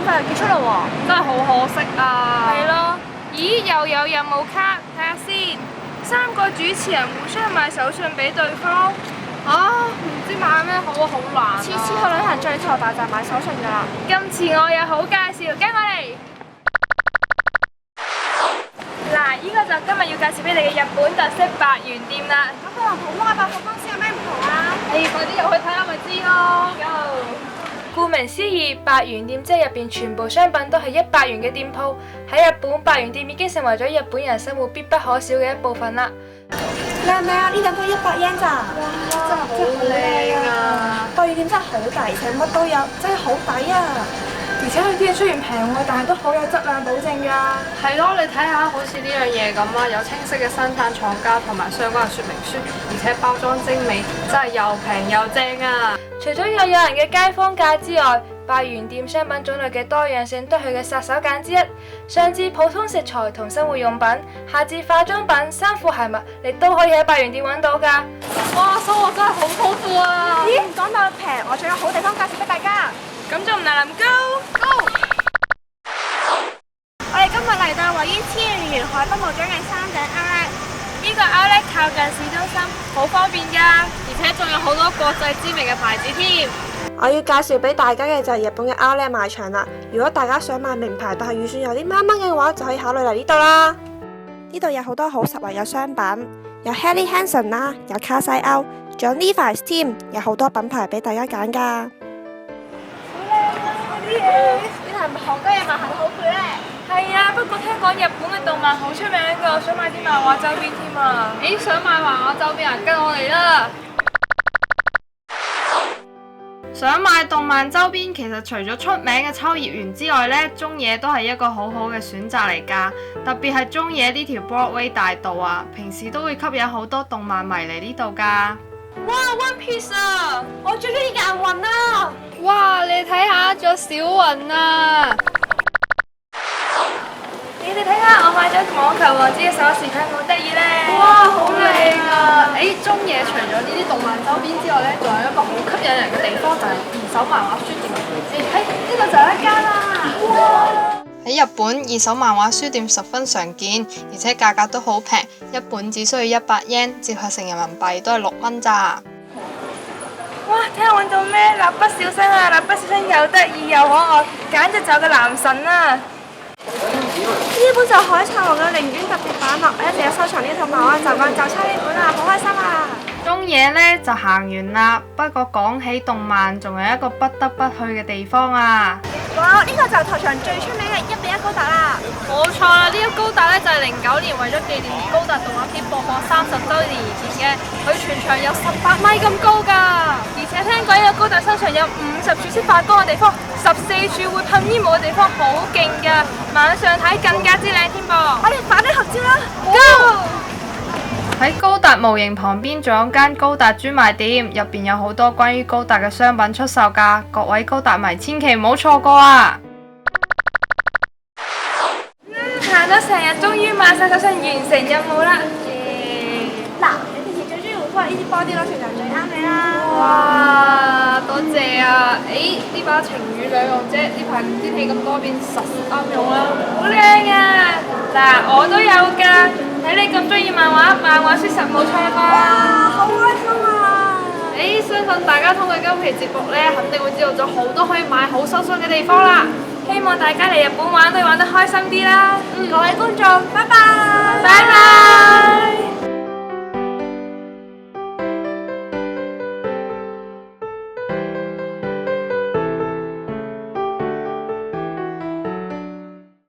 快就結束啦喎。真係好可惜啊！係咯，咦又有任務卡，睇下先。3個主持人互相買手信俾對方。唔知買咩好啊，好難啊！次次去旅行最頭大就係買手信㗎啦。今次我有好介紹，跟我嚟。嗱，呢個就今日要介紹俾你嘅日本特色百元店啦。咁佢同普通嘅百貨公司有咩唔同啊？快啲入去睇下咪知咯。顧名思義，百元店即係入邊全部商品都係100元嘅店鋪。喺日本，百元店已經成為咗日本人生活必不可少嘅一部分啦。靚唔靚啊？呢等都100yen咋？真係好靚啊！百元店真係好抵，成乜都有，真係好抵啊！而且佢啲嘢雖然平喎，但係都好有質量保證㗎。係咯，你睇下好似呢樣嘢咁啊，有清晰嘅生產廠家同埋相關嘅說明書，而且包裝精美，真係又平又正啊！除咗有人嘅街坊價之外，百元店商品種類嘅多樣性都係佢嘅殺手鐧之一。上至普通食材同生活用品，下至化妝品、衫褲鞋襪，你都可以喺百元店揾到㗎。哇，收穫真係好豐富啊！咦，講到平，我仲有好地方介紹俾大家。咁仲唔嚟臨 Go！我哋今日嚟到位於千葉園海北無獎嘅山頂 Outlet。呢個 Outlet靠近市中心，好方便㗎，而且仲有好多國際知名嘅牌子添。我要介紹俾大家嘅就係日本嘅 Outlet 賣場啦。如果大家想買名牌，但係預算有啲掹掹嘅話，就可以考慮嚟呢度啦。呢度有好多好實惠嘅商品，有 Helly Hansen 啦，有卡西歐，仲有 Levi's 添，有好多品牌俾大家揀㗎。啲嘢，呢台韓國嘢賣行得好攰咧。係啊，不過聽講日本嘅動漫好出名㗎，我想買啲漫畫周邊添啊！想買漫畫周邊啊，跟我嚟啦！想買動漫周邊，其實除咗出名嘅秋葉原之外呢，中野都係一個好好嘅選擇嚟㗎。特別係中野呢條 Broadway 大道啊，平時都會吸引好多動漫迷嚟呢度㗎。哇 One Piece 啊！我最中意嘅銀魂啊！哇，你睇下，仲有小雲啊！你哋睇下，我買咗網球王子嘅鎖匙，睇好得意咧！哇，好靚啊！中野除咗呢啲動漫周邊之外呢，仲有一個好吸引人嘅地方，就係二手漫畫書店。呢度就有一間啦！喺日本，二手漫畫書店十分常見，而且價格都好平，一本只需要100 yen，折合成人民幣都係6蚊咋。哇！睇下揾到咩？蠟筆小新啊！蠟筆小新又得意又可愛，簡直就係個男神啊！呢本就係海賊王嘅寧願特別版咯，我一直有收藏呢套漫畫，就講就差呢本啊，好開心啊！中野呢就行完啦，不過講起動漫，仲有一個不得不去嘅地方啊！哇！呢個就係台場最出名嘅1:1高達啦！冇錯啦，呢個高達呢就係09年為咗紀念高達動畫片播放30周年而建嘅，佢全長有18米咁高㗎，而且聽講呢個高達身上有50處識發光嘅地方，14處會噴煙霧嘅地方，好勁㗎！晚上睇更加之靚添噃！我哋快啲合照啦 Go！喺高達模型旁邊仲有間高達專賣店，入邊有好多關於高達嘅商品出售㗎，各位高達迷千祈唔好錯過啊！行咗成日，終於買晒手信，完成任務啦！嗱，你平時最中意換翻呢啲 body lotion 就最啱你啦！哇，多謝啊！呢把晴雨兩用啫，呢排天氣咁多變，實啱用啦！好靚啊！嗱，我都有㗎，睇你咁中意漫畫書實冇錯哇，啩！好開心啊！相信大家通過今期節目呢，肯定會知道咗好多可以買好手信嘅地方啦！希望大家嚟日本玩都玩得開心啲啦！各位觀眾，拜拜！拜拜！